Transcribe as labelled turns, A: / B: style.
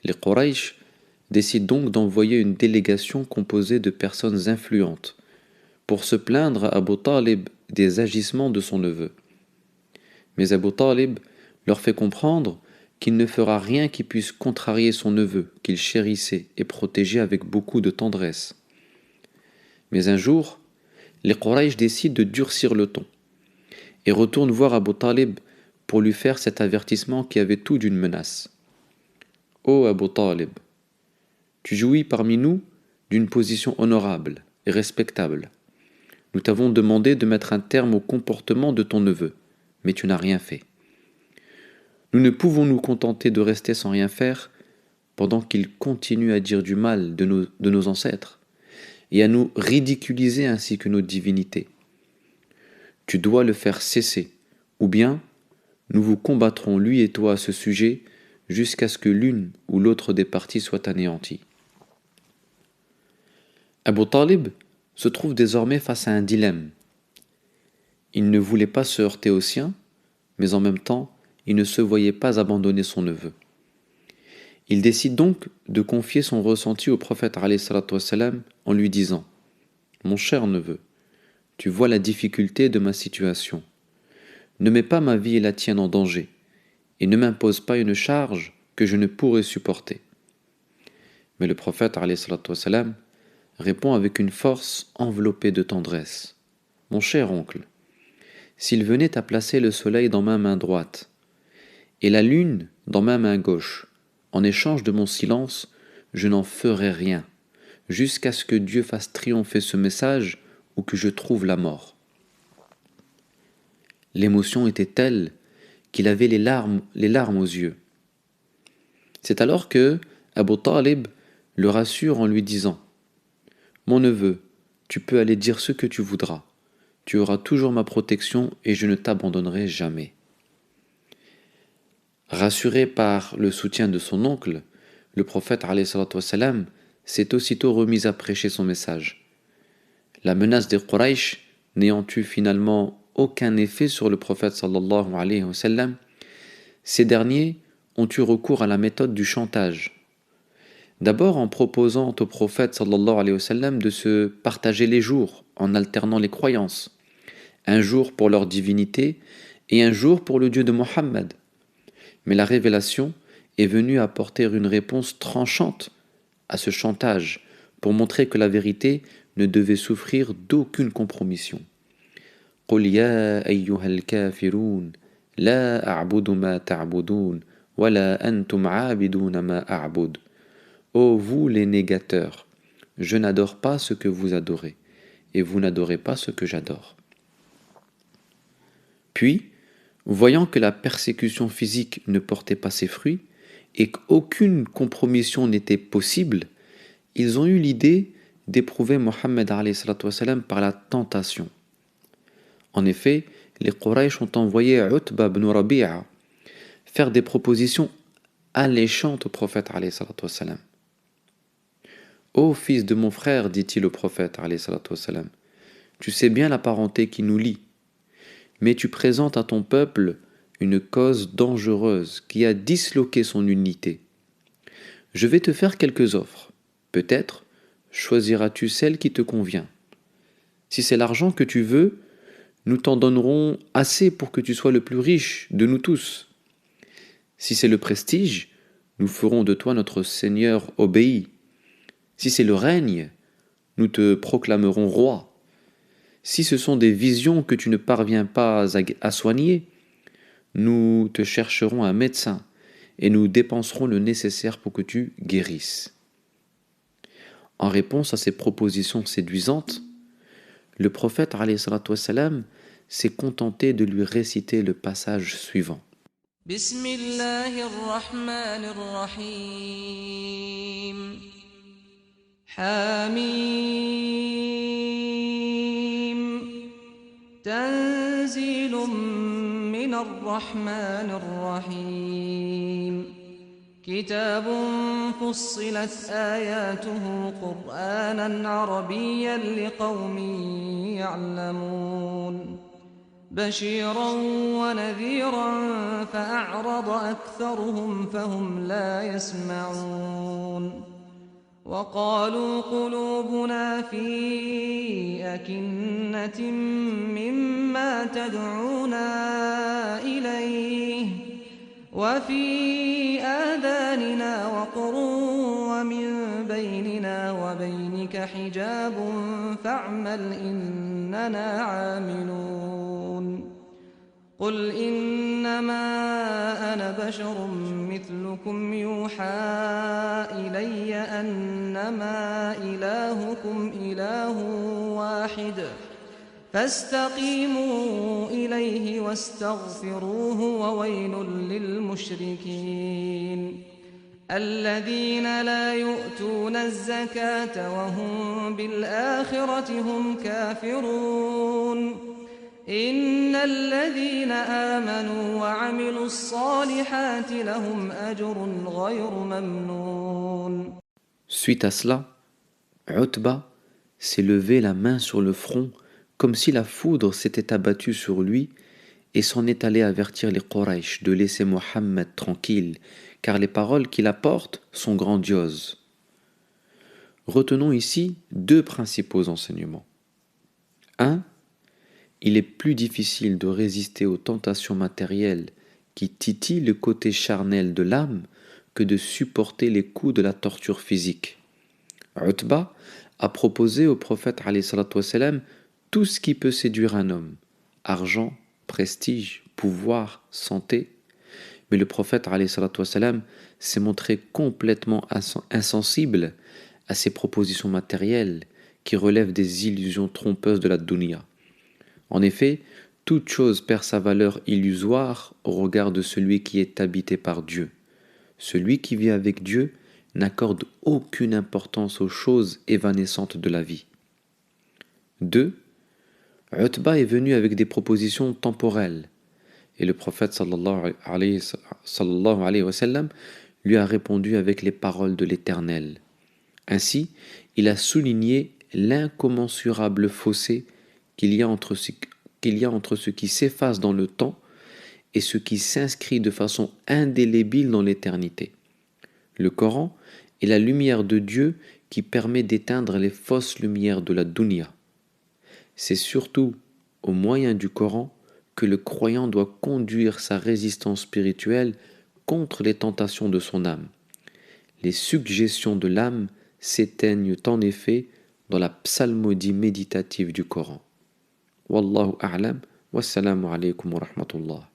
A: Les Quraysh décident donc d'envoyer une délégation composée de personnes influentes pour se plaindre à Abu Talib des agissements de son neveu. Mais Abu Talib leur fait comprendre qu'il ne fera rien qui puisse contrarier son neveu, qu'il chérissait et protégeait avec beaucoup de tendresse. Mais un jour, les Quraysh décident de durcir le ton et retournent voir Abu Talib pour lui faire cet avertissement qui avait tout d'une menace. Ô Abu Talib, tu jouis parmi nous d'une position honorable et respectable. Nous t'avons demandé de mettre un terme au comportement de ton neveu, mais tu n'as rien fait. Nous ne pouvons nous contenter de rester sans rien faire pendant qu'il continue à dire du mal de nos ancêtres et à nous ridiculiser ainsi que nos divinités. Tu dois le faire cesser, ou bien nous vous combattrons lui et toi à ce sujet jusqu'à ce que l'une ou l'autre des parties soit anéantie. Abu Talib se trouve désormais face à un dilemme. Il ne voulait pas se heurter aux siens, mais en même temps, il ne se voyait pas abandonner son neveu. Il décide donc de confier son ressenti au prophète alayhi salatu wassalam en lui disant « Mon cher neveu, tu vois la difficulté de ma situation. Ne mets pas ma vie et la tienne en danger, et ne m'impose pas une charge que je ne pourrai supporter. » Mais le prophète alayhi salatu wassalam répond avec une force enveloppée de tendresse. « Mon cher oncle, s'il venait à placer le soleil dans ma main droite et la lune dans ma main gauche, en échange de mon silence, je n'en ferai rien, jusqu'à ce que Dieu fasse triompher ce message ou que je trouve la mort. » L'émotion était telle qu'il avait les larmes aux yeux. C'est alors que Abu Talib le rassure en lui disant « Mon neveu, tu peux aller dire ce que tu voudras. Tu auras toujours ma protection et je ne t'abandonnerai jamais. » Rassuré par le soutien de son oncle, le prophète alayhi salatu wassalam s'est aussitôt remis à prêcher son message. La menace des Quraysh n'ayant eu finalement aucun effet sur le prophète sallallahu alayhi wa sallam, ces derniers ont eu recours à la méthode du chantage. D'abord en proposant au prophète sallallahu alayhi wa sallam de se partager les jours en alternant les croyances, un jour pour leur divinité et un jour pour le Dieu de Mohammed. Mais la révélation est venue apporter une réponse tranchante à ce chantage pour montrer que la vérité ne devait souffrir d'aucune compromission. قُلْ يَا أَيُّهَا الْكَافِرُونَ لَا أَعْبُدُ مَا تَعْبُدُونَ وَلَا أَنْتُمْ عَابِدُونَ مَا أَعْبُدُ. Ô vous les négateurs, je n'adore pas ce que vous adorez, et vous n'adorez pas ce que j'adore. Puis, voyant que la persécution physique ne portait pas ses fruits et qu'aucune compromission n'était possible, ils ont eu l'idée d'éprouver Mohammed alayhi salatu wassalam par la tentation. En effet, les Quraysh ont envoyé Utba ibn Rabi'a faire des propositions alléchantes au prophète alayhi salatu wassalam. Ô fils de mon frère, dit-il au prophète alayhi salatu wassalam, tu sais bien la parenté qui nous lie, mais tu présentes à ton peuple une cause dangereuse qui a disloqué son unité. Je vais te faire quelques offres. Peut-être choisiras-tu celle qui te convient. Si c'est l'argent que tu veux, nous t'en donnerons assez pour que tu sois le plus riche de nous tous. Si c'est le prestige, nous ferons de toi notre Seigneur obéi. Si c'est le règne, nous te proclamerons roi. Si ce sont des visions que tu ne parviens pas à soigner, nous te chercherons un médecin et nous dépenserons le nécessaire pour que tu guérisses. En réponse à ces propositions séduisantes, le prophète alayhi salatu wassalam s'est contenté de lui réciter le passage suivant.
B: Bismillahirrahmanirrahim. Hamim. Tanzilun minar rahmanir rahim. كتاب فصلت آياته قرآنا عربيا لقوم يعلمون بشيرا ونذيرا فأعرض أكثرهم فهم لا يسمعون وقالوا قلوبنا في أكنة مما تدعونا إليه وفي آذاننا وقر ومن بيننا وبينك حجاب فاعمل إننا عاملون قل إنما أنا بشر مثلكم يوحى إلي أنما إلهكم إله واحد فاستقيموا إليه واستغفروه وويل للمشركين الذين لا يؤتون الزكاة وهم بالآخرة هم كافرون إن الذين آمنوا وعملوا الصالحات لهم أجر غير ممنون.
A: Suite à cela, Utba s'est levé la main sur le front comme si la foudre s'était abattue sur lui et s'en est allé avertir les Quraysh de laisser Mohammed tranquille, car les paroles qu'il apporte sont grandioses. Retenons ici deux principaux enseignements. 1. Il est plus difficile de résister aux tentations matérielles qui titillent le côté charnel de l'âme que de supporter les coups de la torture physique. Utba a proposé au prophète ﷺ tout ce qui peut séduire un homme, argent, prestige, pouvoir, santé. Mais le prophète ﷺ s'est montré complètement insensible à ces propositions matérielles qui relèvent des illusions trompeuses de la dunya. En effet, toute chose perd sa valeur illusoire au regard de celui qui est habité par Dieu. Celui qui vit avec Dieu n'accorde aucune importance aux choses évanescentes de la vie. 2. Utba est venu avec des propositions temporelles et le prophète sallallahu alayhi wa sallam lui a répondu avec les paroles de l'Éternel. Ainsi, il a souligné l'incommensurable fossé qu'il y a entre ce qui s'efface dans le temps et ce qui s'inscrit de façon indélébile dans l'éternité. Le Coran est la lumière de Dieu qui permet d'éteindre les fausses lumières de la dunya. C'est surtout au moyen du Coran que le croyant doit conduire sa résistance spirituelle contre les tentations de son âme. Les suggestions de l'âme s'éteignent en effet dans la psalmodie méditative du Coran. Wallahu a'lam, wassalamu alaykum wa rahmatullah.